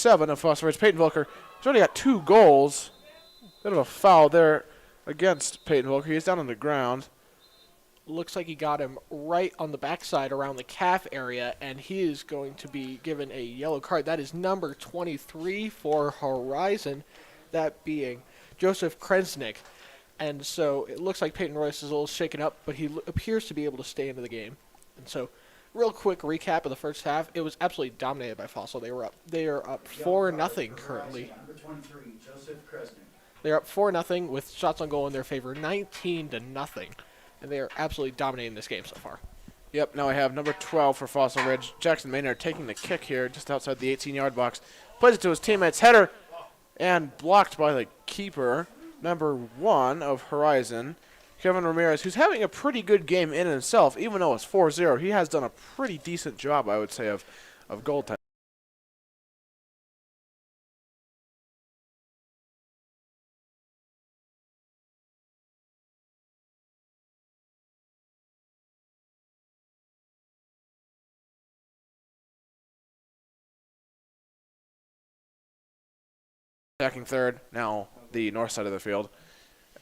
7 of Foster Ridge. Peyton Volker has already got 2 goals. Bit of a foul there against Peyton Volker. He's down on the ground. Looks like he got him right on the backside around the calf area, and he is going to be given a yellow card. That is number 23 for Horizon, that being Joseph Kresnik. And so it looks like Peyton Royce is a little shaken up, but he appears to be able to stay into the game. And so, real quick recap of the first half. It was absolutely dominated by Fossil. They are up 4-0 currently. Number 23, Joseph Kresnik. They're up 4-0 with shots on goal in their favor, 19-0. And they are absolutely dominating this game so far. Yep, now I have number 12 for Fossil Ridge. Jackson Maynard taking the kick here just outside the 18-yard box. Plays it to his teammates. Header and blocked by the keeper. Number 1 of Horizon, Kevin Ramirez, who's having a pretty good game in himself. Even though it's 4-0, he has done a pretty decent job, I would say, of goaltending. Attacking third, now the north side of the field.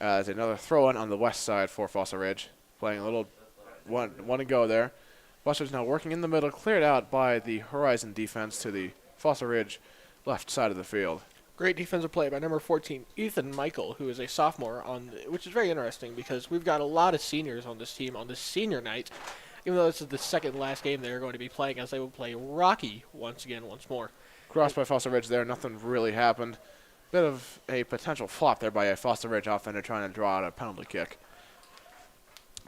As another throw-in on the west side for Fossil Ridge. Playing a little one to go there. Fossil Ridge now working in the middle, cleared out by the Horizon defense to the Fossil Ridge left side of the field. Great defensive play by number 14, Ethan Michael, who is a sophomore, which is very interesting because we've got a lot of seniors on this team on this senior night, even though this is the second last game they're going to be playing, as they will play Rocky once more. Crossed by Fossil Ridge there, nothing really happened. Bit of a potential flop there by a Fossil Ridge offender trying to draw out a penalty kick.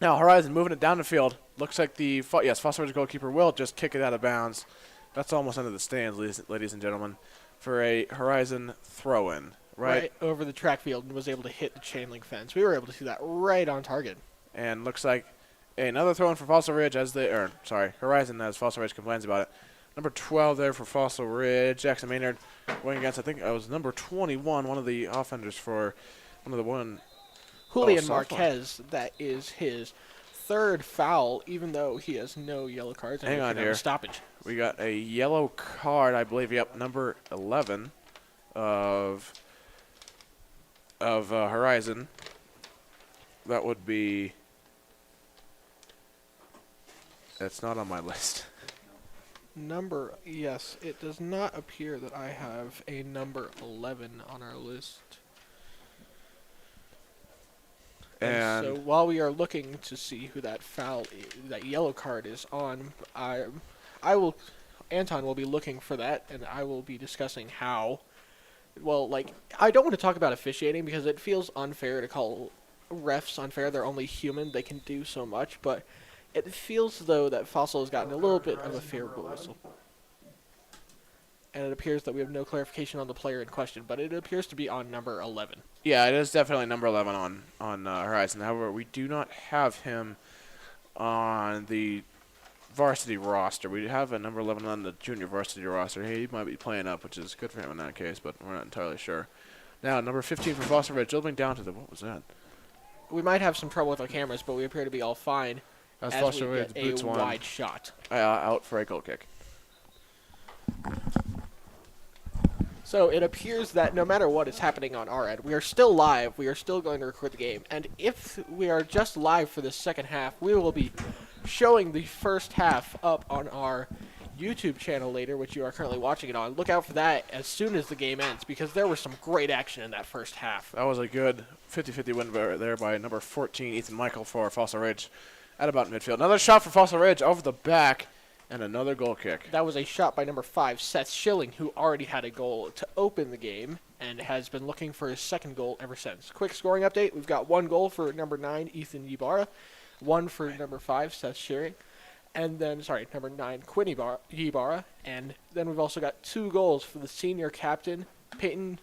Now Horizon moving it down the field. Looks like the Fossil Ridge goalkeeper will just kick it out of bounds. That's almost under the stands, ladies and gentlemen, for a Horizon throw-in. Right over the track field and was able to hit the chain link fence. We were able to see that right on target. And looks like another throw-in for Fossil Ridge Horizon, as Fossil Ridge complains about it. Number 12 there for Fossil Ridge. Jackson Maynard going against, I think it was number 21, one of the offenders for Julian Marquez. That is his third foul, even though he has no yellow cards. Hang on here. Stoppage. We got a yellow card, I believe. Yep, number 11 of Horizon. That would be. It's not on my list. Yes, it does not appear that I have a number 11 on our list. And so while we are looking to see who that that yellow card is on, Anton will be looking for that, and I will be discussing how. Well, I don't want to talk about officiating because it feels unfair to call refs unfair. They're only human; they can do so much, but. It feels, though, that Fossil has gotten a little bit of a favorable whistle. And it appears that we have no clarification on the player in question, but it appears to be on number 11. Yeah, it is definitely number 11 on Horizon. However, we do not have him on the varsity roster. We have a number 11 on the junior varsity roster. He might be playing up, which is good for him in that case, but we're not entirely sure. Now, number 15 for Fossil Ridge, dribbling down to what was that? We might have some trouble with our cameras, but we appear to be all fine. As we Ridge get boots a one wide shot. Out for a goal kick. So it appears that no matter what is happening on our end, we are still live. We are still going to record the game. And if we are just live for the second half, we will be showing the first half up on our YouTube channel later, which you are currently watching it on. Look out for that as soon as the game ends, because there was some great action in that first half. That was a good 50-50 win there by number 14, Ethan Michael, for Fossil Ridge. At about midfield. Another shot for Fossil Ridge over the back, and another goal kick. That was a shot by number 5, Seth Schilling, who already had a goal to open the game and has been looking for his second goal ever since. Quick scoring update. We've got 1 goal for number 9, Ethan Ybarra, 1 for number 5, Seth Schilling, and then, number 9, Quinn Ybarra, and then we've also got 2 goals for the senior captain, Peyton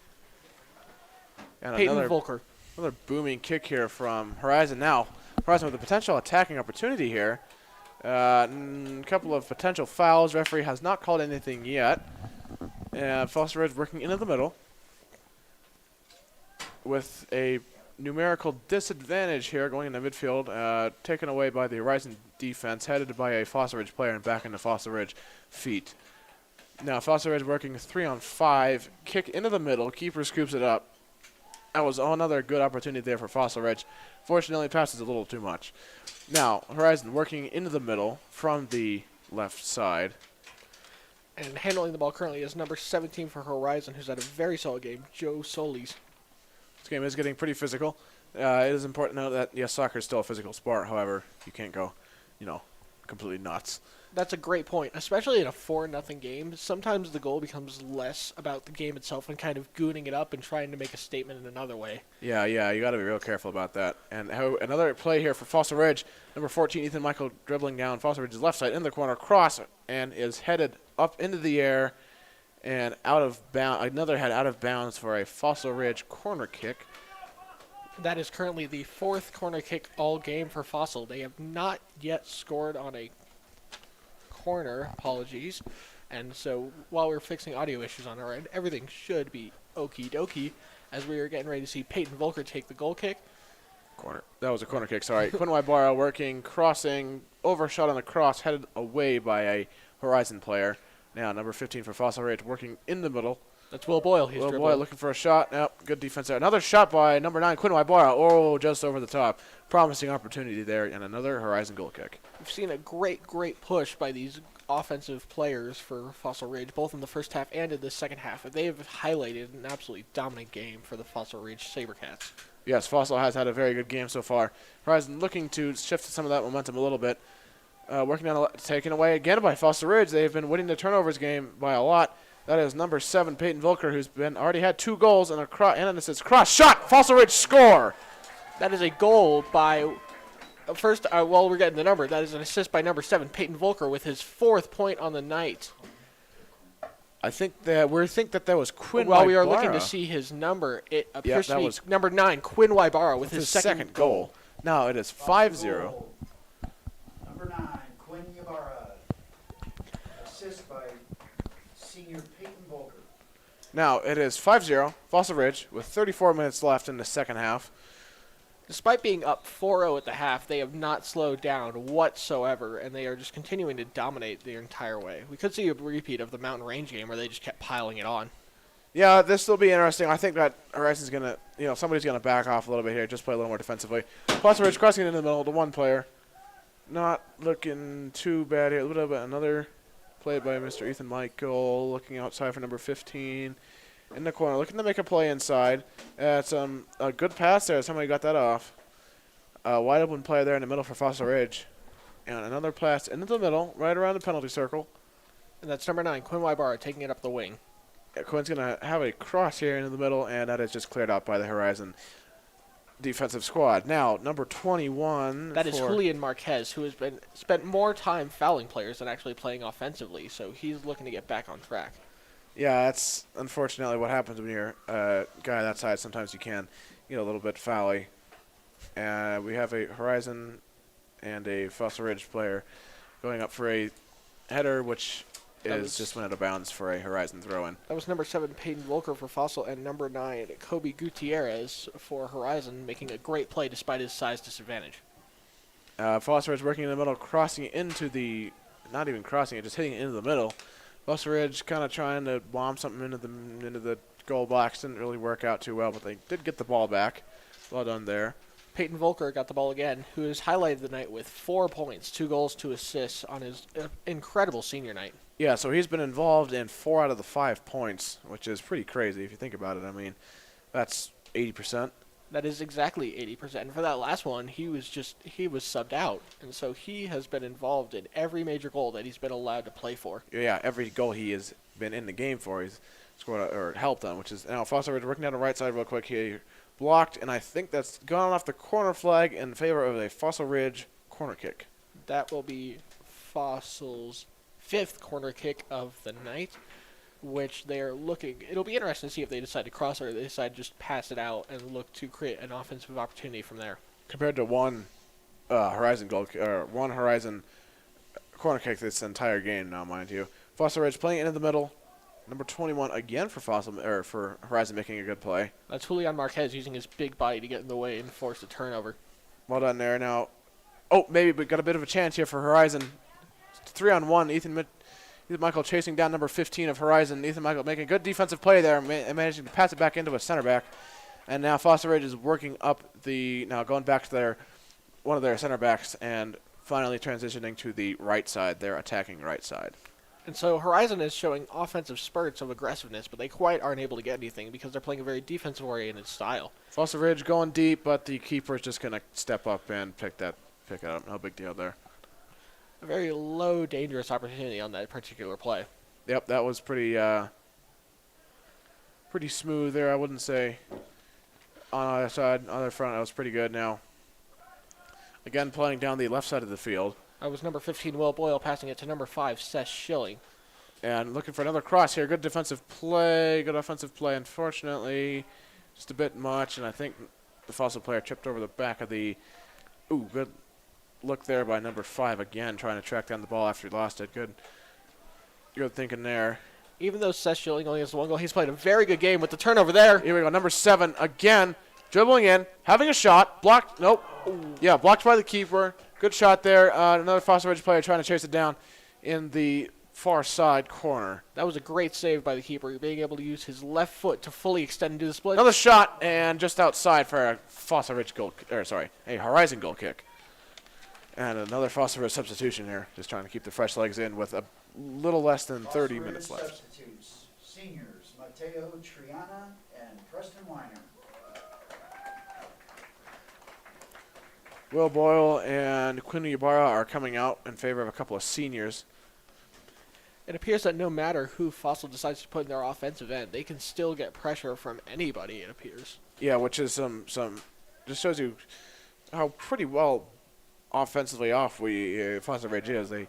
Volker. Another booming kick here from Horizon now. Horizon with a potential attacking opportunity here. A couple of potential fouls. Referee has not called anything yet. And Fossil Ridge working into the middle with a numerical disadvantage here going into midfield. Taken away by the Horizon defense, headed by a Fossil Ridge player and back into Fossil Ridge feet. Now Fossil Ridge working 3-on-5. Kick into the middle. Keeper scoops it up. That was another good opportunity there for Fossil Ridge. Fortunately, passes a little too much. Now, Horizon working into the middle from the left side. And handling the ball currently is number 17 for Horizon, who's had a very solid game, Joe Solis. This game is getting pretty physical. It is important to note that, yes, soccer is still a physical sport. However, you can't go, completely nuts. That's a great point, especially in a 4-0 game. Sometimes the goal becomes less about the game itself and kind of gooning it up and trying to make a statement in another way. Yeah, you got to be real careful about that. And another play here for Fossil Ridge. Number 14, Ethan Michael dribbling down Fossil Ridge's left side in the corner, cross, and is headed up into the air and out of bounds. Another head out of bounds for a Fossil Ridge corner kick. That is currently the 4th corner kick all game for Fossil. They have not yet scored on a corner, apologies. And so while we're fixing audio issues on our end, everything should be okie dokie as we are getting ready to see Peyton Volker take the goal kick. Corner. That was a corner kick, sorry. Quinn Wybara working, crossing, overshot on the cross, headed away by a Horizon player. Now number 15 for Fossil Ridge working in the middle. That's Will Boyle. He's Will dribbling. Boyle looking for a shot. Yep, good defense there. Another shot by number 9, Quinn Wybara. Oh, just over the top. Promising opportunity there, and another Horizon goal kick. We've seen a great push by these offensive players for Fossil Ridge, both in the first half and in the second half. They have highlighted an absolutely dominant game for the Fossil Ridge Sabercats. Yes, Fossil has had a very good game so far. Horizon looking to shift some of that momentum a little bit. Working on taken away again by Fossil Ridge. They've been winning the turnovers game by a lot. That is number 7, Peyton Volker, who's already had 2 goals and an assist. Cross shot, Fossil Ridge score. That is a goal by, first, while we're getting the number, that is an assist by number 7, Peyton Volker, with his 4th point on the night. I think that that was Quinn While we are Wybara. looking to see his number, it appears that to be was number 9, Quinn Wybara, with his second goal. Now it is 5-0. Number 9, Quinn Ybarra. Assist by senior Peyton Volker. Now it is 5-0, Fossil Ridge, with 34 minutes left in the second half. Despite being up 4-0 at the half, they have not slowed down whatsoever, and they are just continuing to dominate the entire way. We could see a repeat of the Mountain Range game where they just kept piling it on. Yeah, this will be interesting. I think that Horizon's going to, somebody's going to back off a little bit here, just play a little more defensively. Fossil Ridge crossing it into the middle to one player. Not looking too bad here. A little bit another play by Mr. Ethan Michael, looking outside for number 15. In the corner, looking to make a play inside. It's a good pass there. Somebody got that off. Wide open play there in the middle for Fossil Ridge. And another pass into the middle, right around the penalty circle. And that's number 9, Quinn Wybara, taking it up the wing. Yeah, Quinn's going to have a cross here into the middle, and that is just cleared out by the Horizon defensive squad. Now, number 21. That is Julian Marquez, who has spent more time fouling players than actually playing offensively, so he's looking to get back on track. Yeah, that's unfortunately what happens when you're a guy that size. Sometimes you can get a little bit foully. We have a Horizon and a Fossil Ridge player going up for a header, which just went out of bounds for a Horizon throw-in. That was number 7, Peyton Volker for Fossil, and number 9, Kobe Gutierrez for Horizon, making a great play despite his size disadvantage. Fossil Ridge working in the middle, crossing it into the, not even crossing it, just hitting it into the middle. Fossil Ridge kind of trying to bomb something into the goal box. Didn't really work out too well, but they did get the ball back. Well done there. Peyton Volker got the ball again, who has highlighted the night with 4 points, 2 goals, 2 assists on his incredible senior night. Yeah, so he's been involved in 4 out of the 5 points, which is pretty crazy if you think about it. I mean, that's 80%. That is exactly 80%. And for that last one, he was subbed out. And so he has been involved in every major goal that he's been allowed to play for. Yeah, every goal he has been in the game for, he's scored or helped on, which is now Fossil Ridge working down the right side real quick here. Blocked, and I think that's gone off the corner flag in favor of a Fossil Ridge corner kick. That will be Fossil's 5th corner kick of the night, which they're looking. It'll be interesting to see if they decide to cross or they decide to just pass it out and look to create an offensive opportunity from there. Compared to one Horizon one Horizon corner kick this entire game now, mind you. Fossil Ridge playing into the middle. Number 21 again for for Horizon making a good play. That's Julian Marquez using his big body to get in the way and force a turnover. Well done there. Now, maybe we got a bit of a chance here for Horizon. 3-on-1. Ethan Michael chasing down number 15 of Horizon. Ethan Michael making a good defensive play there, managing to pass it back into a center back. And now Foster Ridge is working up now going back to one of their center backs and finally transitioning to the right side. They're attacking right side. And so Horizon is showing offensive spurts of aggressiveness, but they quite aren't able to get anything because they're playing a very defensive-oriented style. Foster Ridge going deep, but the keeper is just going to step up and pick it up. No big deal there. A very low, dangerous opportunity on that particular play. Yep, that was pretty smooth there. I wouldn't say on either side, other front, that was pretty good. Now, again, playing down the left side of the field. That was number 15, Will Boyle, passing it to number 5, Seth Schilling. And looking for another cross here. Good defensive play, good offensive play. Unfortunately, just a bit much, and I think the Fossil player chipped over the back of the... Ooh, good look there by number 5 again, trying to track down the ball after he lost it. Good thinking there. Even though Seth Schilling only has 1 goal, he's played a very good game with the turnover there. Here we go, number 7 again, dribbling in, having a shot, blocked, nope. Ooh. Yeah, blocked by the keeper. Good shot there. Another Foster Ridge player trying to chase it down in the far side corner. That was a great save by the keeper, being able to use his left foot to fully extend and do the split. Another shot, and just outside for a Foster Ridge a Horizon goal kick. And another Foster Ridge substitution here, just trying to keep the fresh legs in with a little less than 30 minutes left. Substitutes, seniors, Mateo Triana and Preston Weiner. Will Boyle and Quinn Ybarra are coming out in favor of a couple of seniors. It appears that no matter who Fossil decides to put in their offensive end, they can still get pressure from anybody, it appears. Yeah, which is just shows you how pretty well offensively off Foster Ridge is. They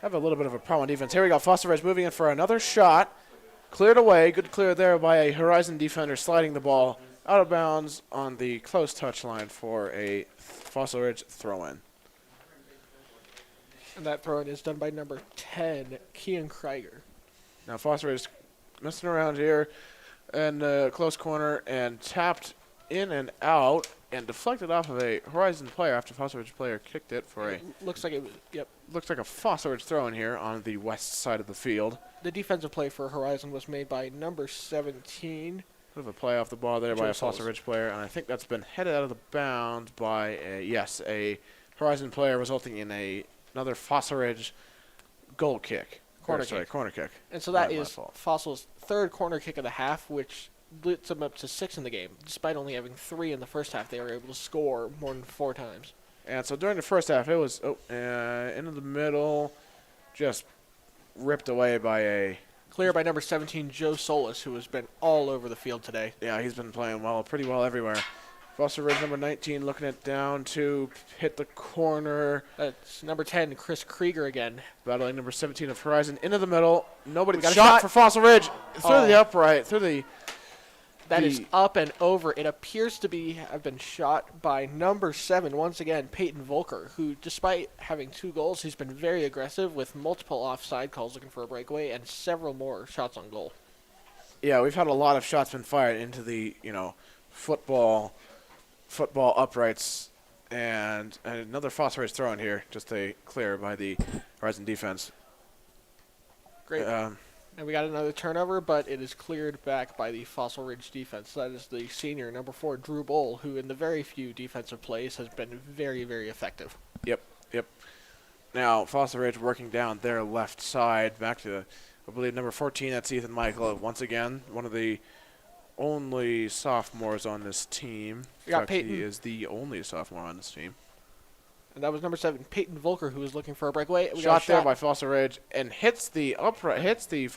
have a little bit of a problem on defense. Here we go, Foster Ridge moving in for another shot. Cleared away, good clear there by a Horizon defender sliding the ball out of bounds on the close touch line for a Fossil Ridge throw-in. And that throw-in is done by number 10, Kean Krieger. Now Foster Ridge messing around here in the close corner and tapped in and out and deflected off of a Horizon player after Foster Ridge player kicked it for looks like it was, yep. Looks like a Foster Ridge throw-in here on the west side of the field. The defensive play for Horizon was made by number 17. Bit of a play off the ball there by a Foster Ridge player, and I think that's been headed out of the bounds by a Horizon player, resulting in another Foster Ridge goal kick. Corner kick. And so that is Fossil's 3rd corner kick of the half, which lifts them up to 6 in the game. Despite only having 3 in the first half, they were able to score more than 4 times. And so during the first half, it was into the middle, just ripped away by a... Clear by number 17, Joe Solis, who has been all over the field today. Yeah, he's been playing pretty well everywhere. Foster Ridge number 19 looking it down to hit the corner. That's number 10, Chris Krieger again. Battling number 17 of Horizon into the middle. Nobody got a shot shot for Fossil Ridge through the upright, That is up and over. It appears to have been shot by number 7, once again, Peyton Volker, who, despite having 2 goals, he's been very aggressive with multiple offside calls looking for a breakaway and several more shots on goal. Yeah, we've had a lot of shots been fired into the, football uprights, and another Foster Ridge throw in here, just a clear by the Horizon defense. Great. And we got another turnover, but it is cleared back by the Fossil Ridge defense. That is the senior, number 4, Drew Bowl, who in the very few defensive plays has been very, very effective. Yep. Now, Fossil Ridge working down their left side, back to, I believe, number 14, that's Ethan Michael. Once again, one of the only sophomores on this team. We got in fact, Peyton. he is the only sophomore on this team. And that was number 7, Peyton Volker, who was looking for a breakaway. We Shot there by Foster Ridge and hits the uprights, the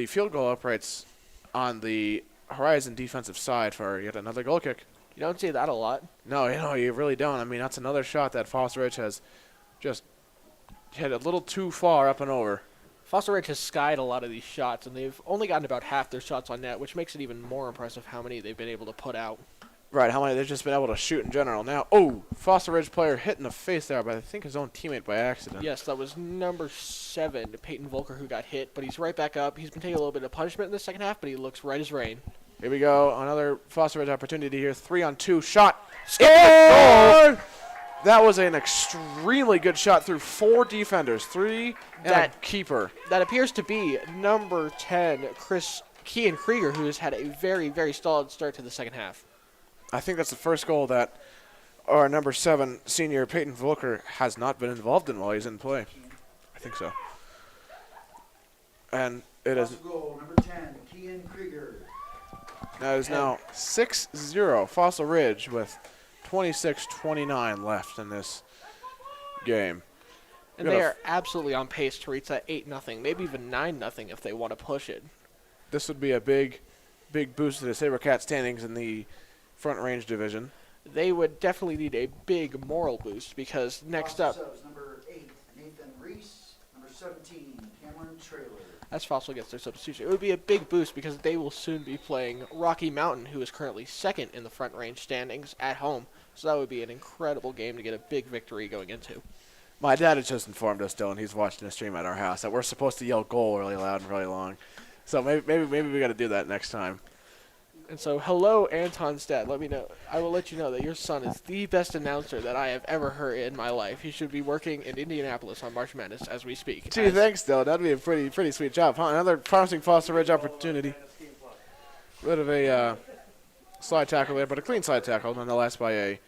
field goal uprights on the Horizon defensive side for yet another goal kick. You don't see that a lot. No, you really don't. I mean, that's another shot that Foster Ridge has just hit a little too far up and over. Foster Ridge has skied a lot of these shots, and they've only gotten about half their shots on net, which makes it even more impressive how many they've been able to put out. Right, how many they've just been able to shoot in general. Now, Foster Ridge player hit in the face there by, I think, his own teammate by accident. Yes, that was number 7, Peyton Volker, who got hit, but he's right back up. He's been taking a little bit of punishment in the second half, but he looks right as rain. Here we go, another Foster Ridge opportunity here. 3-on-2 shot. Score! That was an extremely good shot through 4 defenders, 3 and a keeper. That appears to be number 10, Kean Krieger, who has had a very, very solid start to the second half. I think that's the first goal that our number 7 senior Peyton Volker has not been involved in while he's in play. I think so. And it is. Goal number 10, Kean Krieger. That is now 6-0 Fossil Ridge with 26-29 left in this game. And they are absolutely on pace to reach that 8-0, maybe even 9-0 if they want to push it. This would be a big boost to the Sabercat standings in the Front Range division. They would definitely need a big moral boost because next up, Subs, number 8, Nathan Reese. Number 17, Cameron Traylor. as Fossil gets their substitution, it would be a big boost because they will soon be playing Rocky Mountain, who is currently second in the Front Range standings at home. So that would be an incredible game to get a big victory going into. My dad has just informed us, Dylan, he's watching a stream at our house, that we're supposed to yell goal really loud and really long. So maybe we got to do that next time. And so, hello, Anton's dad. Let me know. I will let you know that your son is the best announcer that I have ever heard in my life. He should be working in Indianapolis on March Madness as we speak. Gee, thanks, Dylan. That'd be a pretty sweet job, huh? Another promising Fossil Ridge opportunity. Bit of a slide tackle there, but a clean slide tackle nonetheless by a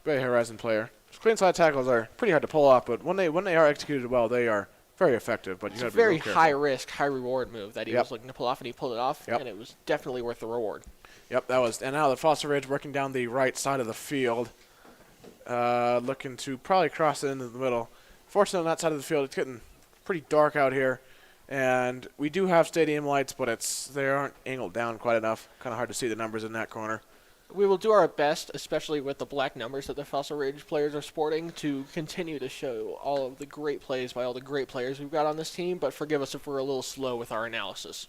Horizon player. Clean slide tackles are pretty hard to pull off, but when they are executed well, they are very effective. But it's a very high risk, high reward move that he was looking to pull off, and he pulled it off, Yep. and it was definitely worth the reward. Yep, that was. And now the Fossil Ridge working down the right side of the field, looking to probably cross it into the middle. Fortunately, on that side of the field, it's getting pretty dark out here, and we do have stadium lights, but they aren't angled down quite enough. Kind of hard to see the numbers in that corner. We will do our best, especially with the black numbers that the Fossil Ridge players are sporting, to continue to show all of the great plays by all the great players we've got on this team, but forgive us if we're a little slow with our analysis.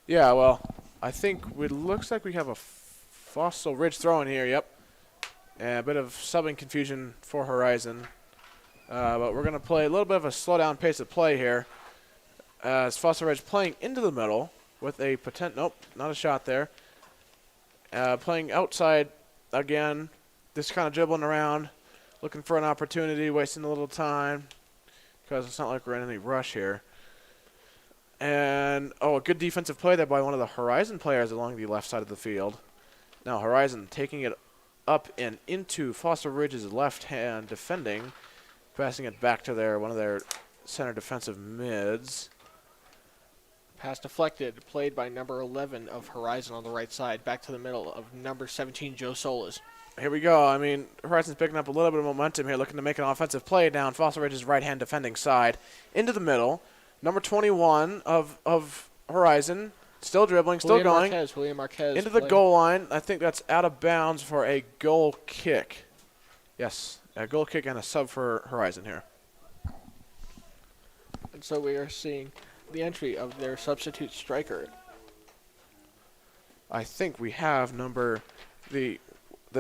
Yeah, well, I think it looks like we have a Fossil Ridge throw in here, yep. And a bit of subbing confusion for Horizon. But we're going to play a little bit of a slow-down pace of play here. As Fossil Ridge playing into the middle with a nope, not a shot there. Playing outside again, just kind of dribbling around, looking for an opportunity, wasting a little time, because it's not like we're in any rush here. And, a good defensive play there by one of the Horizon players along the left side of the field. Now Horizon taking it up and into Fossil Ridge's left hand, defending, passing it back to one of their center defensive mids. Pass deflected, played by number 11 of Horizon on the right side, back to the middle of number 17, Joe Solis. Here we go. I mean, Horizon's picking up a little bit of momentum here, looking to make an offensive play down Fossil Ridge's right-hand defending side. Into the middle, number 21 of Horizon, still dribbling, still going. William Marquez. Into the goal line. I think that's out of bounds for a goal kick. Yes, a goal kick and a sub for Horizon here. And so we are seeing the entry of their substitute striker. I think we have the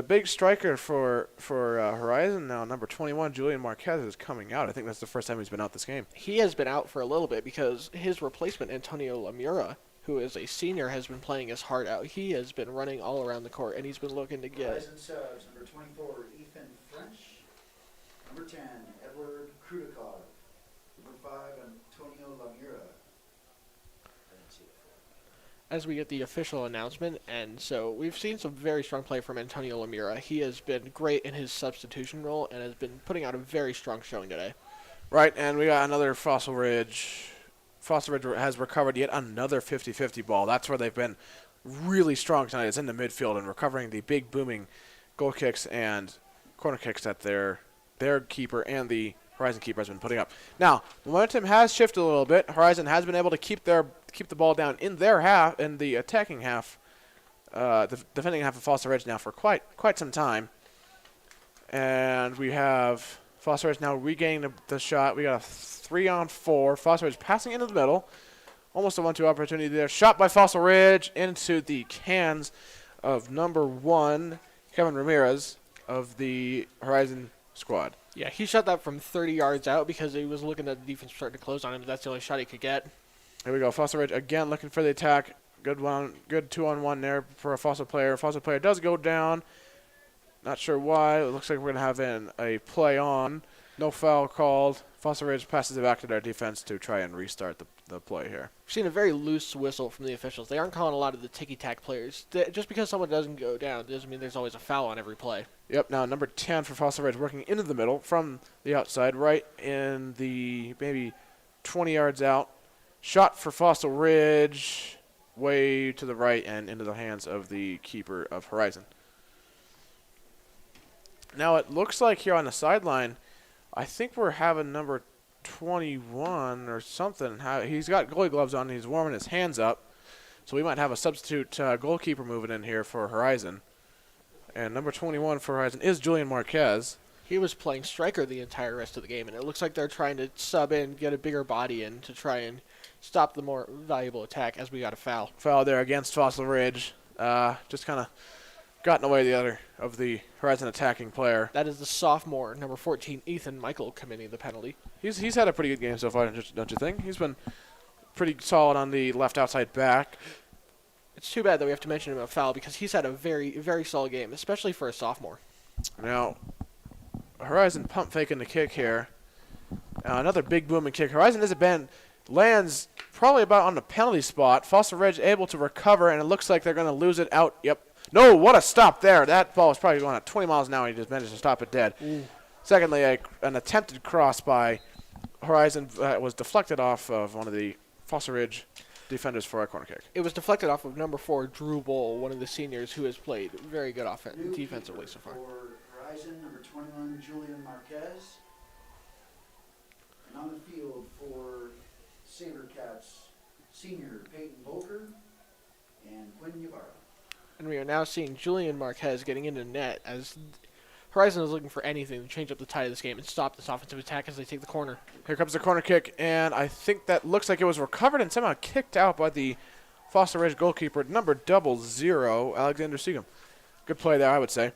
big striker for Horizon now, number 21, Julian Marquez, is coming out. I think that's the first time he's been out this game. He has been out for a little bit because his replacement, Antonio Lamura, who is a senior, has been playing his heart out. He has been running all around the court, and he's been looking to get... Horizon subs, number 24, Ethan French. Number 10, Edward Krudikov. Number 5, Antonio Lamura. As we get the official announcement, and so we've seen some very strong play from Antonio Lamura. He has been great in his substitution role and has been putting out a very strong showing today. Right, and we got another Fossil Ridge. Fossil Ridge has recovered yet another 50-50 ball. That's where they've been really strong tonight. It's in the midfield and recovering the big booming goal kicks and corner kicks that their keeper and the Horizon keeper has been putting up. Now, momentum has shifted a little bit. Horizon has been able to keep the ball down in their half, in the attacking half, the defending half of Fossil Ridge now for quite some time. And we have Fossil Ridge now regaining the shot. We got a 3-on-4. Fossil Ridge passing into the middle. Almost a 1-2 opportunity there. Shot by Fossil Ridge into the cans of number 1, Kevin Ramirez of the Horizon squad. Yeah, he shot that from 30 yards out because he was looking at the defense starting to close on him. That's the only shot he could get. Here we go. Fossil Ridge again looking for the attack. Good 2-on-1 there for a Fossil player. Fossil player does go down. Not sure why. It looks like we're going to have a play on. No foul called. Fossil Ridge passes it back to their defense to try and restart the play here. We've seen a very loose whistle from the officials. They aren't calling a lot of the ticky-tack players. Just because someone doesn't go down doesn't mean there's always a foul on every play. Yep, now number 10 for Fossil Ridge working into the middle from the outside, right in the maybe 20 yards out. Shot for Fossil Ridge, way to the right and into the hands of the keeper of Horizon. Now it looks like here on the sideline, I think we're having number 21 or something. He's got goalie gloves on and he's warming his hands up. So we might have a substitute goalkeeper moving in here for Horizon. And number 21 for Horizon is Julian Marquez. He was playing striker the entire rest of the game, and it looks like they're trying to sub in, get a bigger body in to try and stop the more valuable attack as we got a foul. Foul there against Fossil Ridge. Just kind of got in the way of the other of the Horizon attacking player. That is the sophomore, number 14, Ethan Michael, committing the penalty. He's had a pretty good game so far, don't you think? He's been pretty solid on the left outside back. It's too bad that we have to mention him a foul because he's had a very, very solid game, especially for a sophomore. Now, Horizon pump faking the kick here. Another big booming kick. Horizon is a bend. Lands probably about on the penalty spot. Fossil Ridge able to recover, and it looks like they're going to lose it out. Yep. No, what a stop there. That ball was probably going at 20 miles an hour. He just managed to stop it dead. Ooh. Secondly, an attempted cross by Horizon was deflected off of one of the Fossil Ridge defenders for a corner kick. It was deflected off of number 4, Drew Bull, one of the seniors who has played very good defensively so far. For Horizon, number 21, Julian Marquez. And on the field for Sabercats, senior Peyton Volker and Quinn Ybarra. And we are now seeing Julian Marquez getting into net as Horizon is looking for anything to change up the tide of this game and stop this offensive attack as they take the corner. Here comes the corner kick, and I think that looks like it was recovered and somehow kicked out by the Fossil Ridge goalkeeper, number 00, Alexander Seagum. Good play there, I would say.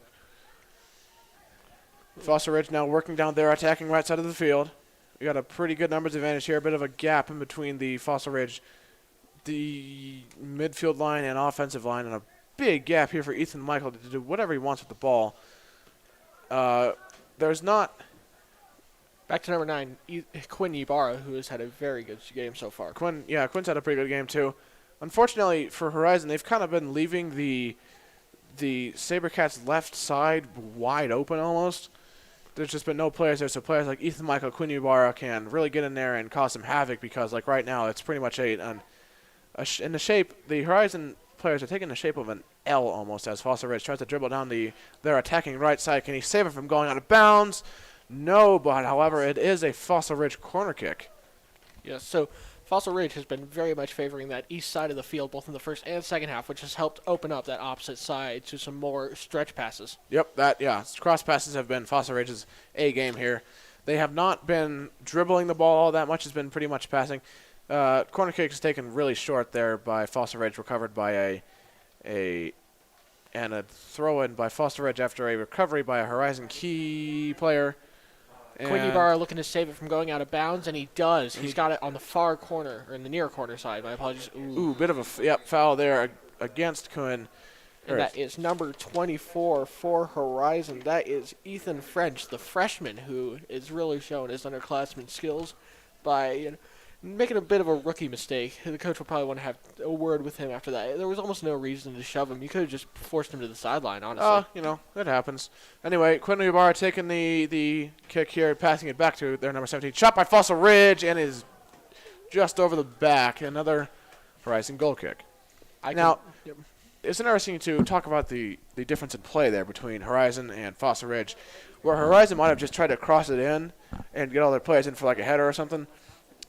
Fossil Ridge now working down there, attacking right side of the field. We got a pretty good numbers advantage here, a bit of a gap in between the Fossil Ridge, the midfield line and offensive line, and a big gap here for Ethan Michael to do whatever he wants with the ball. There's not... Back to number 9, Quinn Ybarra, who has had a very good game so far. Quinn's had a pretty good game too. Unfortunately for Horizon, they've kind of been leaving the Sabercats' left side wide open almost. There's just been no players there, so players like Ethan Michael, Quinn Ybarra can really get in there and cause some havoc because, like right now, it's pretty much in the shape. The Horizon players are taking the shape of an L almost as Fossil Ridge tries to dribble down their attacking right side. Can he save it from going out of bounds? No, but however, it is a Fossil Ridge corner kick. Yes, so Fossil Ridge has been very much favoring that east side of the field, both in the first and second half, which has helped open up that opposite side to some more stretch passes. Yep, cross passes have been Fossil Ridge's A game here. They have not been dribbling the ball all that much. It's been pretty much passing. Corner kick is taken really short there by Fossil Ridge, recovered by a throw-in by Fossil Ridge after a recovery by a Horizon key player. Quinn Ybarra looking to save it from going out of bounds, and he does. He's got it on the far corner, or in the near corner side. My apologies. Ooh, bit of a foul there against Quinn. And that is number 24 for Horizon. That is Ethan French, the freshman, who is really showing his underclassman skills by making a bit of a rookie mistake. The coach will probably want to have a word with him after that. There was almost no reason to shove him. You could have just forced him to the sideline, honestly. It happens. Anyway, Quinn Ybarra taking the kick here, passing it back to their number 17. Shot by Fossil Ridge and is just over the back. Another Horizon goal kick. It's interesting to talk about the difference in play there between Horizon and Fossil Ridge, where Horizon might have just tried to cross it in and get all their players in for like a header or something.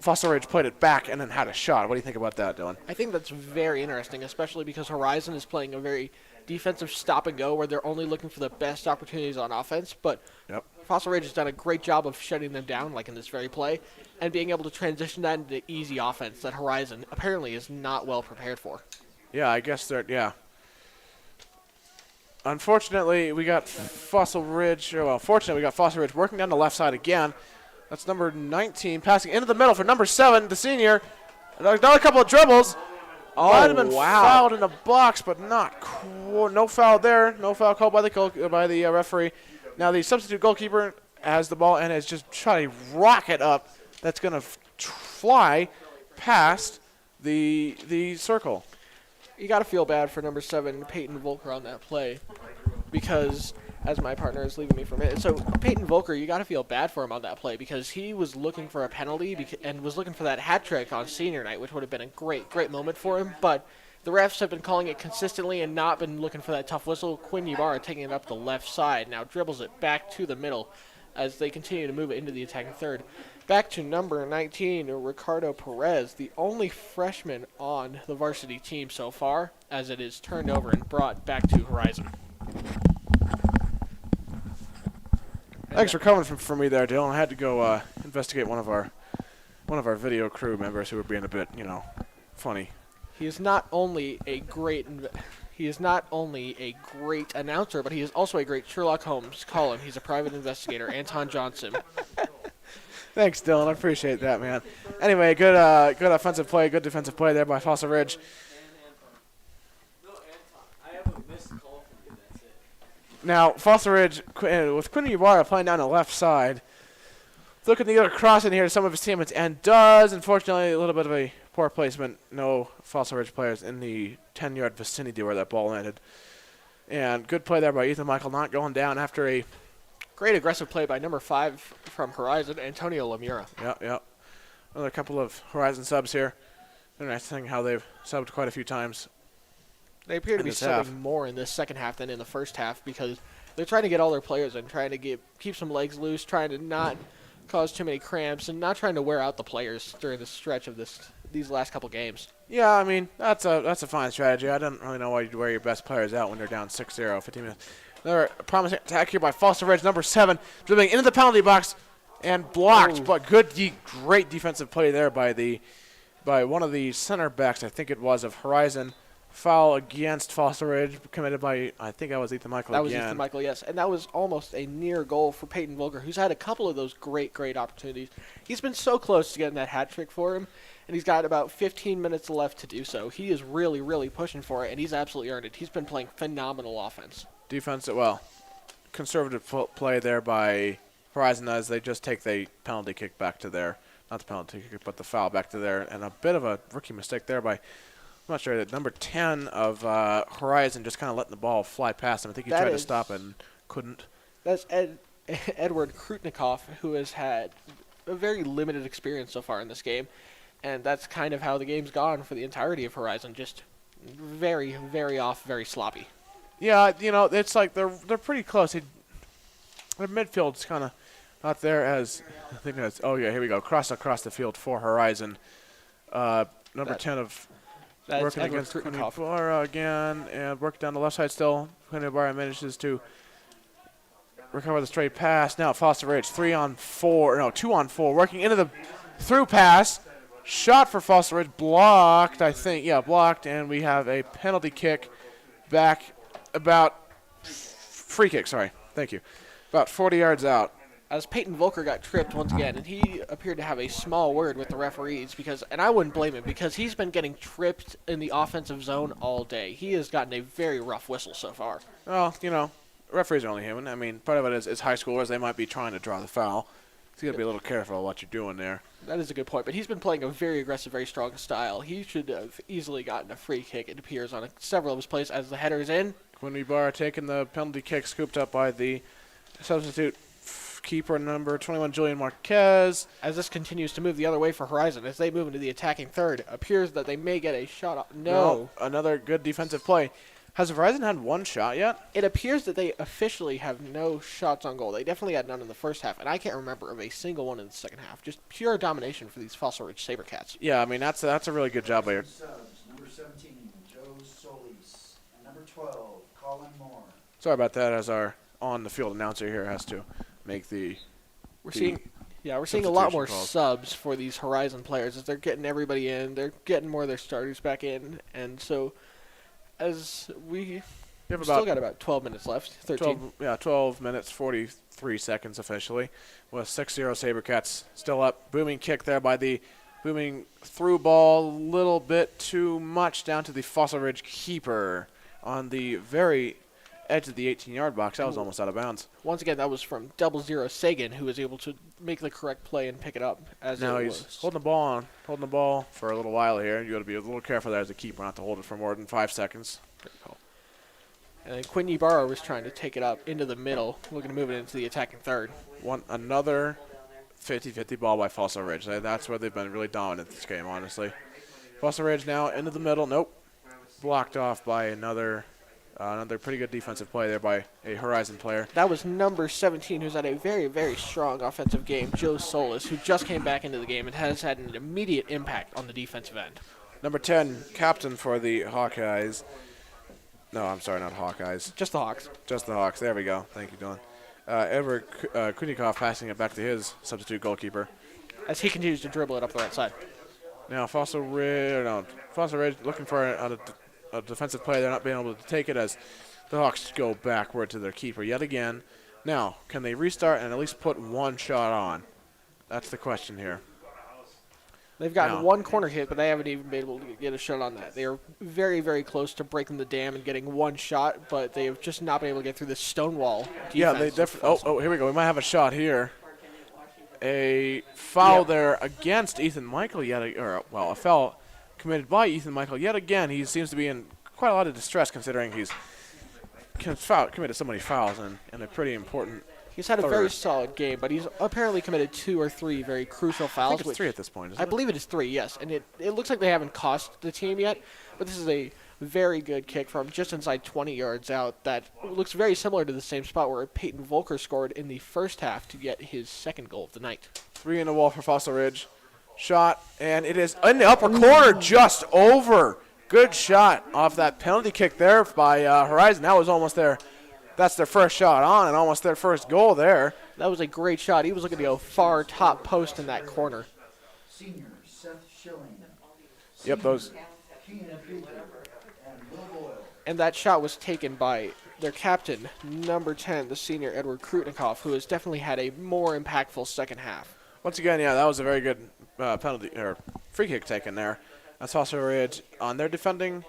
Fossil Ridge played it back and then had a shot. What do you think about that, Dylan? I think that's very interesting, especially because Horizon is playing a very defensive stop-and-go where they're only looking for the best opportunities on offense. But Fossil Ridge has done a great job of shutting them down, like in this very play, and being able to transition that into easy offense that Horizon apparently is not well prepared for. Yeah, I guess Unfortunately, we got Fossil Ridge. Fortunately, we got Fossil Ridge working down the left side again. That's number 19, passing into the middle for number 7, the senior. Another couple of dribbles. Might have been wow. fouled in the box, but not no foul there. No foul called by the referee. Now the substitute goalkeeper has the ball and is just trying to rocket up. That's going to fly past the circle. You got to feel bad for number 7, Peyton Volker, on that play, because as my partner is leaving me for a minute. So Peyton Volker, you got to feel bad for him on that play because he was looking for a penalty and was looking for that hat trick on senior night, which would have been a great moment for him. But the refs have been calling it consistently and not been looking for that tough whistle. Quinn Ybarra taking it up the left side, now dribbles it back to the middle as they continue to move it into the attacking third. Back to number 19, Ricardo Perez, the only freshman on the varsity team so far, as it is turned over and brought back to Horizon. Thanks for coming for me there, Dylan. I had to go investigate one of our video crew members who were being a bit, funny. He is not only a great announcer, but he is also a great Sherlock Holmes. Call him. He's a private investigator. Anton Johnson. Thanks, Dylan. I appreciate that, man. Anyway, good offensive play, good defensive play there by Fossil Ridge. Now, Fossil Ridge, with Quinn Ybarra playing down the left side, looking to get across in here to some of his teammates, and does, unfortunately, a little bit of a poor placement. No Fossil Ridge players in the 10-yard vicinity where that ball landed. And good play there by Ethan Michael, not going down after a great aggressive play by number 5 from Horizon, Antonio Lemura. Yep. Another couple of Horizon subs here. Interesting how they've subbed quite a few times. They appear to be subbing more in this second half than in the first half because they're trying to get all their players in, trying to keep some legs loose, trying to not cause too many cramps, and not trying to wear out the players during the stretch of these last couple games. Yeah, I mean, that's a fine strategy. I don't really know why you'd wear your best players out when they're down 6-0, 15 minutes. Another promising attack here by Fossil Ridge, number 7, dribbling into the penalty box and blocked. Ooh. But great defensive play there by one of the center backs, I think it was, of Horizon. Foul against Fossil Ridge committed by, I think that was Ethan Michael again. That was Ethan Michael, yes. And that was almost a near goal for Peyton Volker, who's had a couple of those great opportunities. He's been so close to getting that hat trick for him, and he's got about 15 minutes left to do so. He is really pushing for it, and he's absolutely earned it. He's been playing phenomenal offense. Conservative play there by Horizon as they just take the penalty kick back to their, not the penalty kick, but the foul back to there, and a bit of a rookie mistake there by, I'm not sure, that number 10 of Horizon just kind of letting the ball fly past him. I think he tried to stop it and couldn't. That's Edward Krutnikov, who has had a very limited experience so far in this game, and that's kind of how the game's gone for the entirety of Horizon, just very off, very sloppy. Yeah, it's like they're pretty close. Their midfield's kind of not there as, I think that's, here we go, across the field for Horizon. Number 10 of working against Quinn Ybarra again, and work down the left side still. Quinn Ybarra manages to recover the straight pass. Now Fossil Ridge, 2 on 4, working into the through pass. Shot for Fossil Ridge, blocked, I think. Yeah, blocked, and we have a penalty kick back about, free kick, sorry. Thank you. About 40 yards out. As Peyton Volker got tripped once again, and he appeared to have a small word with the referees and I wouldn't blame him because he's been getting tripped in the offensive zone all day. He has gotten a very rough whistle so far. Well, referees are only human. I mean, part of it is high schoolers. They might be trying to draw the foul. So you got to be a little careful what you're doing there. That is a good point, but he's been playing a very aggressive, very strong style. He should have easily gotten a free kick, it appears, on several of his plays as the header's in. Quinn Ybarra taking the penalty kick, scooped up by the substitute keeper number 21, Julian Marquez. As this continues to move the other way for Horizon, as they move into the attacking third, appears that they may get a shot off. No. Another good defensive play. Has Horizon had one shot yet? It appears that they officially have no shots on goal. They definitely had none in the first half, and I can't remember of a single one in the second half. Just pure domination for these Fossil Ridge Sabercats. Yeah, I mean, that's a really good job by your subs. Number 17, Joe Solis. And number 12, Colin Moore. Sorry about that, as our on-the-field announcer here has to make the... We're seeing a lot more subs for these Horizon players as they're getting everybody in. They're getting more of their starters back in, and so as we've still got about 12 minutes left. 13. 12 minutes, 43 seconds officially. With 6-0 Sabercats still up. Booming kick there by the Booming through ball a little bit too much down to the Fossil Ridge keeper on the very edge of the 18-yard box. That was almost out of bounds. Once again, that was from 00 Sagan, who was able to make the correct play and pick it up as Now it he's was. holding the ball for a little while here. You got to be a little careful there as a keeper not to hold it for more than 5 seconds. And then Quinn Ybarra was trying to take it up into the middle, looking to move it into the attacking third. Another 50-50 ball by Fossil Ridge. That's where they've been really dominant this game, honestly. Fossil Ridge now into the middle. Nope. Blocked off by another pretty good defensive play there by a Horizon player. That was number 17, who's had a very, very strong offensive game, Joe Solis, who just came back into the game and has had an immediate impact on the defensive end. Number 10, captain for the Hawkeyes. No, I'm sorry, not Hawkeyes. Just the Hawks. Just the Hawks. There we go. Thank you, Dylan. Edward Kunikov passing it back to his substitute goalkeeper. As he continues to dribble it up the right side. Now Fossil Ridge looking for a defensive play. They're not being able to take it as the Hawks go backward to their keeper yet again. Now, can they restart and at least put one shot on? That's the question here. They've gotten No. one corner hit, but they haven't even been able to get a shot on that. They are very, very close to breaking the dam and getting one shot, but they have just not been able to get through this stone wall. Yeah, they definitely. Oh, here we go. We might have a shot here. A foul there against Ethan Michael a foul committed by Ethan Michael yet again. He seems to be in quite a lot of distress considering he's committed so many fouls and a pretty important. He's had a third. very solid game, but he's apparently committed 2 or 3 very crucial I fouls. think it's 3 at this point, isn't I it? believe it is 3, yes. And it looks like they haven't cost the team yet, but this is a very good kick from just inside 20 yards out that looks very similar to the same spot where Peyton Volker scored in the first half to get his second goal of the night. 3 in the wall for Fossil Ridge. Shot, and it is in the upper corner, just over. Good shot off that penalty kick there by Horizon. That was almost their, that's their first shot on and almost their first goal there. That was a great shot. He was looking to go far top post in that corner. Senior Seth Schilling. Yep, those. Keenan Peter and Will Boyle. And that shot was taken by their captain, number 10, the senior Edward Krutnikov, who has definitely had a more impactful second half. Once again, yeah, that was a very good penalty or free kick taken there. That's Fossil Ridge on their defending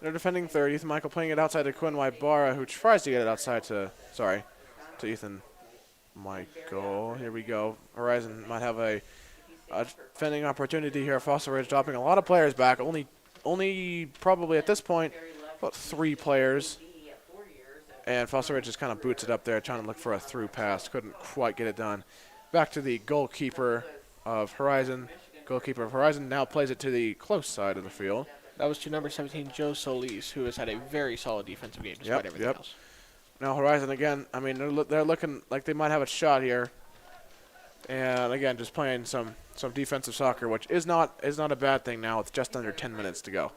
third. Ethan Michael playing it outside to Quinn Wybara, who tries to get it outside to Ethan Michael. Here we go. Horizon might have a defending opportunity here. Fossil Ridge dropping a lot of players back. Only probably at this point about 3 players. And Fossil Ridge just kind of boots it up there, trying to look for a through pass. Couldn't quite get it done. Back to the goalkeeper of Horizon. Goalkeeper of Horizon now plays it to the close side of the field. That was to number 17, Joe Solis, who has had a very solid defensive game despite everything else. Now Horizon again, I mean, they're looking like they might have a shot here. And again, just playing some defensive soccer, which is not a bad thing now with just under 10 minutes to go.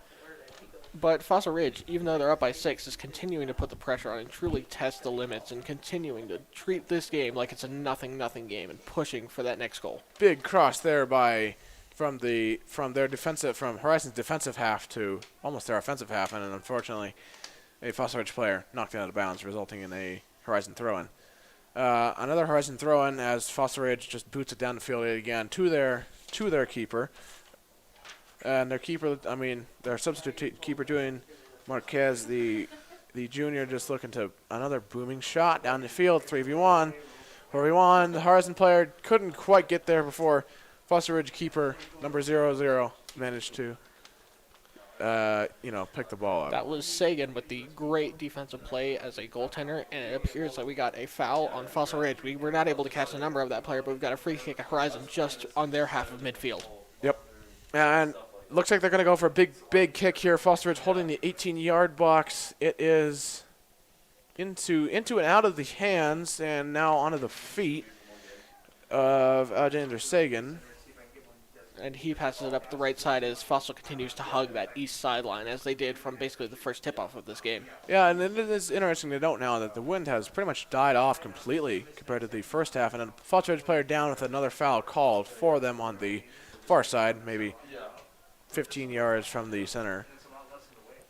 But Fossil Ridge, even though they're up by 6, is continuing to put the pressure on and truly test the limits and continuing to treat this game like it's a nothing game and pushing for that next goal. Big cross there from Horizon's defensive half to almost their offensive half, and then unfortunately a Fossil Ridge player knocked it out of bounds, resulting in a Horizon throw-in. Another Horizon throw-in as Fossil Ridge just boots it down the field again to their keeper. And their keeper, I mean, their substitute keeper doing Marquez, the junior, just looking to another booming shot down the field, 3v1. 4v1, the Horizon player couldn't quite get there before Fossil Ridge keeper, number 00, managed to, pick the ball up. That was Sagan with the great defensive play as a goaltender, and it appears that we got a foul on Fossil Ridge. We were not able to catch the number of that player, but we've got a free kick at Horizon just on their half of midfield. Yep. And looks like they're going to go for a big kick here. Fossil Ridge holding the 18-yard box. It is into and out of the hands and now onto the feet of Alexander Sagan. And he passes it up the right side as Fossil continues to hug that east sideline, as they did from basically the first tip-off of this game. Yeah, and it is interesting to note now that the wind has pretty much died off completely compared to the first half, and a Fossil Ridge player down with another foul called for them on the far side, maybe 15 yards from the center.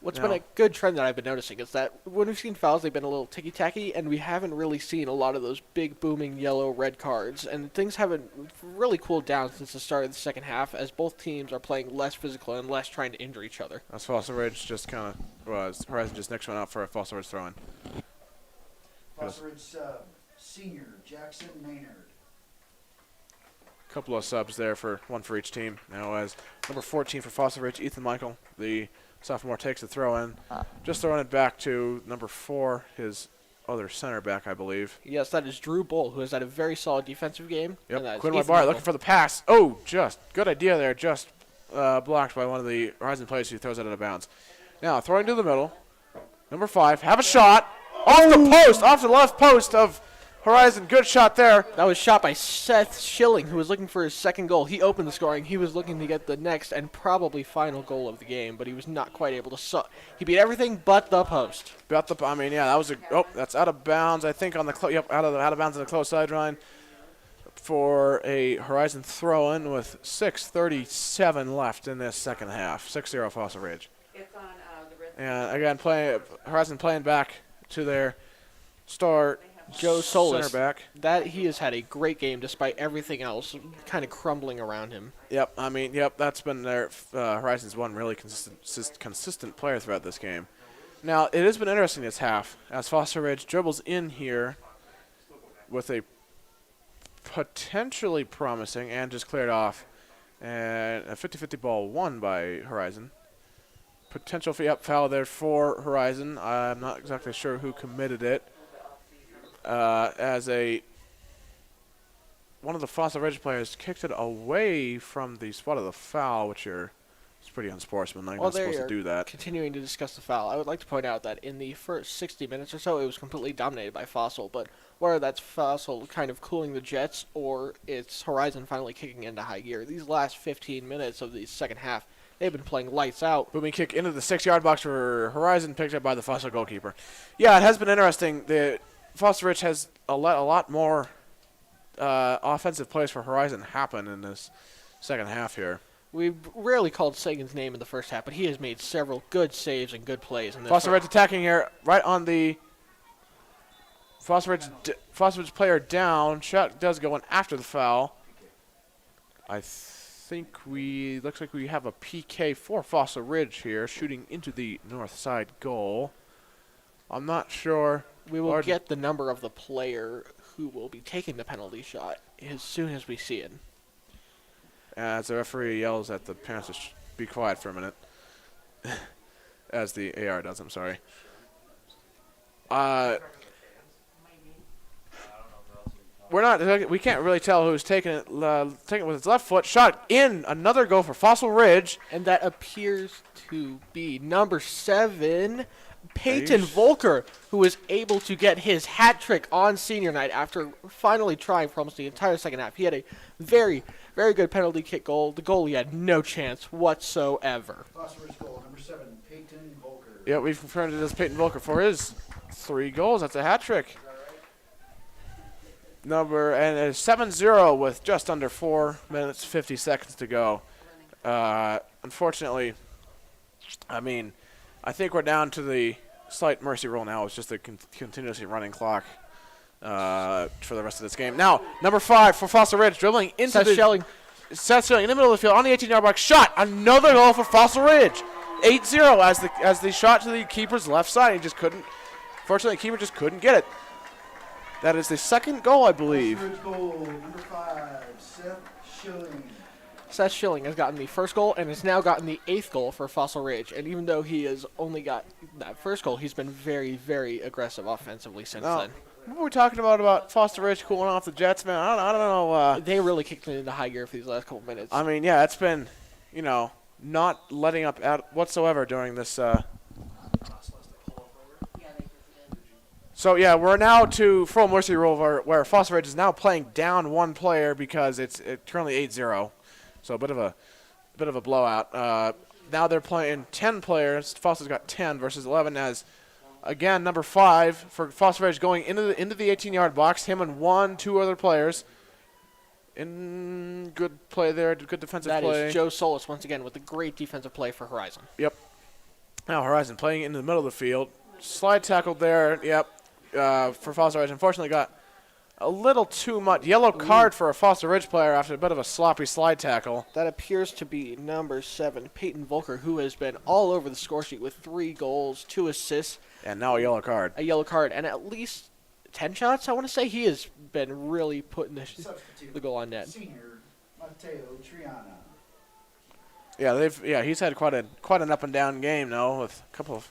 What's Now- been a good trend that I've been noticing is that when we've seen fouls, they've been a little ticky-tacky, and we haven't really seen a lot of those big, booming yellow-red cards. And things haven't really cooled down since the start of the second half, as both teams are playing less physical and less trying to injure each other. As Fossil Ridge just kind of was. Horizon just next one out for a Fossil Ridge throw-in. Fossil Ridge sub, senior Jackson Maynard. Couple of subs there for one for each team. Now as number 14 for Fossil Ridge, Ethan Michael, the sophomore, takes the throw in. Just throwing it back to number 4, his other center back, I believe. Yes, that is Drew Bull, who has had a very solid defensive game. and that Yep, is Quinn Ethan Bar Michael. looking for the pass. Oh, just good idea there. Just blocked by one of the Horizon players who throws it out of bounds. Now throwing to the middle. Number 5, have a shot. Off the post, off the left post of Horizon. Good shot there. That was shot by Seth Schilling, who was looking for his second goal. He opened the scoring. He was looking to get the next and probably final goal of the game, but he was not quite able to. He beat everything but the post. About the, I mean, yeah, that was a. Oh, that's out of bounds. I think on the yep, out of bounds on the close sideline for a Horizon throw-in with 6:37 left in this second half. 6-0 Fossil Ridge. It's on the wrist. And again, Horizon playing back to their star Joe Solis. center back. That he has had a great game despite everything else kind of crumbling around him. Yep, I mean, yep, that's been their Horizon's one really consistent player throughout this game. Now, it has been interesting this half as Foster Ridge dribbles in here with a potentially promising and just cleared off, and a 50-50 ball won by Horizon. Potential foul there for Horizon. I'm not exactly sure who committed it. As one of the Fossil Ridge players kicked it away from the spot of the foul, which is pretty unsportsmanlike. Not supposed to do that. Continuing to discuss the foul, I would like to point out that in the first 60 minutes or so, it was completely dominated by Fossil, but whether that's Fossil kind of cooling the jets or it's Horizon finally kicking into high gear, these last 15 minutes of the second half, they've been playing lights out. Booming kick into the 6-yard box for Horizon, picked up by the Fossil goalkeeper. Yeah, it has been interesting. The Foster Ridge has a lot more offensive plays for Horizon happen in this second half here. We've rarely called Sagan's name in the first half, but he has made several good saves and good plays in this. Foster Ridge attacking here, right on the Foster Ridge player down. Shot does go in after the foul. I think looks like we have a PK for Foster Ridge here, shooting into the north side goal. I'm not sure. We will get the number of the player who will be taking the penalty shot as soon as we see it. As the referee yells at the parents to be quiet for a minute. As the AR does, I'm sorry. We can't really tell who's taking it with his left foot. Shot in, another goal for Fossil Ridge. And that appears to be number 7, Peyton Volker, who was able to get his hat trick on senior night after finally trying for almost the entire second half. He had a very, very good penalty kick goal. The goalie had no chance whatsoever. Fossil Ridge goal, number 7, Peyton Volker. Yeah, we've confirmed it as Peyton Volker for his 3 goals. That's a hat trick. And a 7-0 with just under 4 minutes, 50 seconds to go. Unfortunately, I mean, I think we're down to the slight mercy rule now. It's just a continuously running clock for the rest of this game. Now, number 5 for Fossil Ridge, dribbling into Seth Schilling. Seth Schilling in the middle of the field on the 18-yard box. Shot! Another goal for Fossil Ridge. 8-0 as the shot to the keeper's left side. He just couldn't. Fortunately, the keeper just couldn't get it. That is the second goal, I believe. Fossil Ridge goal, number 5, Seth Schilling. Seth Schilling has gotten the first goal and has now gotten the 8th goal for Fossil Ridge. And even though he has only got that first goal, he's been very, very aggressive offensively since then. What were we talking about Foster Ridge cooling off the Jets, man? I don't know. They really kicked it into high gear for these last couple minutes. I mean, yeah, it's been, not letting up whatsoever during this. So, yeah, we're now to full mercy rule where Foster Ridge is now playing down 1 player because it's currently 8-0. So a bit of a blowout. Now they're playing 10 players. Foster's got 10 versus 11 as, again, number 5 for Foster Ridge going into the 18-yard box. Him and 2 other players. In good play there, good defensive play. That is Joe Solis once again with a great defensive play for Horizon. Yep. Now Horizon playing into the middle of the field. Slide tackle there, yep, for Fossil Ridge. Unfortunately got a little too much. Yellow card for a Fossil Ridge player after a bit of a sloppy slide tackle. That appears to be number 7, Peyton Volker, who has been all over the score sheet with 3 goals, 2 assists, And now a yellow card. a yellow card, and at least 10 shots, I want to say. He has been really putting the goal on net. Senior Mateo Triana. Yeah, he's had quite an up and down game now with a couple of.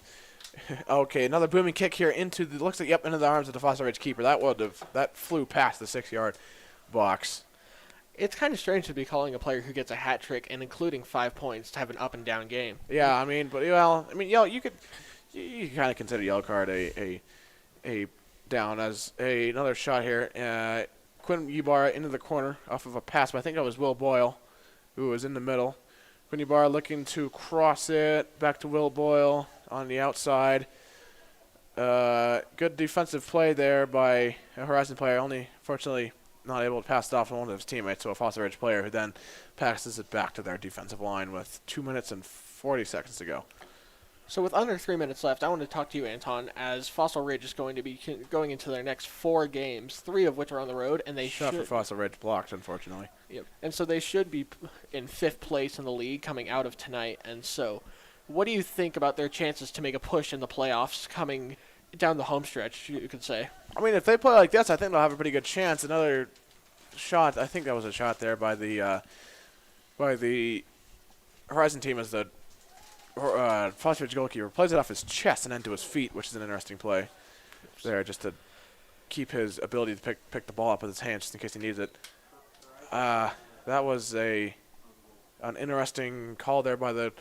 Okay, another booming kick here into the into the arms of the Fossil Ridge keeper. That flew past the 6-yard box. It's kind of strange to be calling a player who gets a hat trick and including 5 points to have an up and down game. Yeah, you kind of consider yellow card a down as another shot here. Quinn Ybarra into the corner off of a pass, but I think that was Will Boyle, who was in the middle. Quinn Ybarra looking to cross it back to Will Boyle on the outside. Good defensive play there by a Horizon player, only fortunately not able to pass it off to one of his teammates, so a Fossil Ridge player who then passes it back to their defensive line with 2 minutes and 40 seconds to go. So with under 3 minutes left, I want to talk to you, Anton, as Fossil Ridge is going to be going into their next 4 games, 3 of which are on the road, and they Shot should. for Fossil Ridge blocked, unfortunately. Yep. And so they should be in 5th place in the league coming out of tonight. And so, what do you think about their chances to make a push in the playoffs coming down the home stretch, you could say? I mean, if they play like this, I think they'll have a pretty good chance. Another shot, I think that was a shot there by the Horizon team as the Fossil Ridge goalkeeper plays it off his chest and into his feet, which is an interesting play there, just to keep his ability to pick the ball up with his hands just in case he needs it. That was an interesting call there by the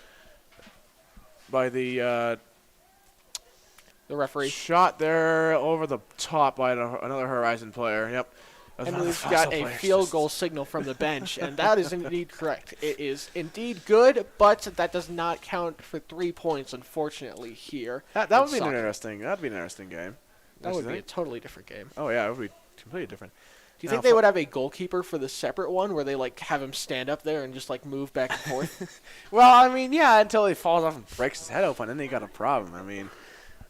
referee. Shot there over the top by another Horizon player. Yep. And we've got a field goal signal from the bench, and that is indeed correct. It is indeed good, but that does not count for 3 points, unfortunately, here. That would be that'd be an interesting game. That would be a totally different game. Oh yeah, it would be completely different. Do you think they would have a goalkeeper for the separate one where they have him stand up there and just move back and forth? Well, yeah, until he falls off and breaks his head open, then they got a problem.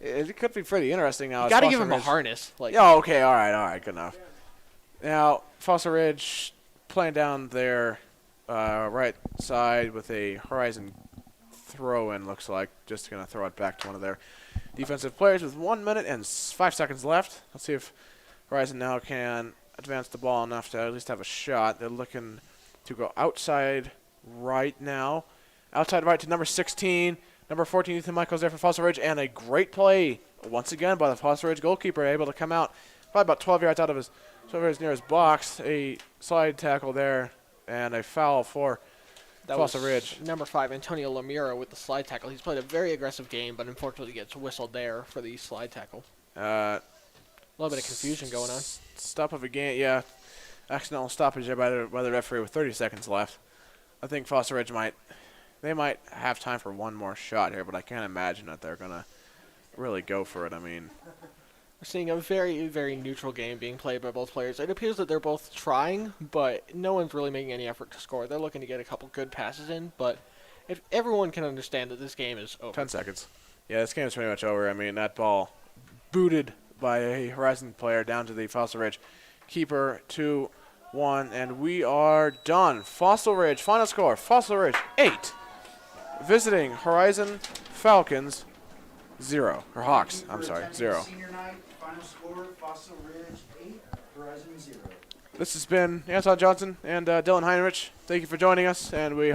It could be pretty interesting now. You got to give him a harness. Oh, okay, all right, good enough. Now, Fossil Ridge playing down their right side with a Horizon throw-in, looks like. Just going to throw it back to one of their defensive players with 1 minute and 5 seconds left. Let's see if Horizon now can advance the ball enough to at least have a shot. They're looking to go outside right now. Outside right to number 16. Number 14, Ethan Michaels there for Fossil Ridge. And a great play, once again, by the Fossil Ridge goalkeeper, able to come out probably about 12 yards out of his nearest box. A slide tackle there and a foul for Fossil Ridge. Number 5, Antonio Lamira with the slide tackle. He's played a very aggressive game, but unfortunately gets whistled there for the slide tackle. A little bit of confusion going on. Stop of a game, yeah. Accidental stoppage there by the referee with 30 seconds left. I think Fossil Ridge might have time for one more shot here, but I can't imagine that they're going to really go for it. We're seeing a very, very neutral game being played by both players. It appears that they're both trying, but no one's really making any effort to score. They're looking to get a couple good passes in, but if everyone can understand that this game is over. 10 seconds. Yeah, this game is pretty much over. That ball booted by a Horizon player down to the Fossil Ridge keeper, 2-1, and we are done. Fossil Ridge, final score, Fossil Ridge 8, visiting Horizon Falcons 0, or Hawks, I'm sorry, 0. Senior night, final score, Fossil Ridge 8, Horizon 0. This has been Anton Johnson and Dylan Heinrich. Thank you for joining us, and we hope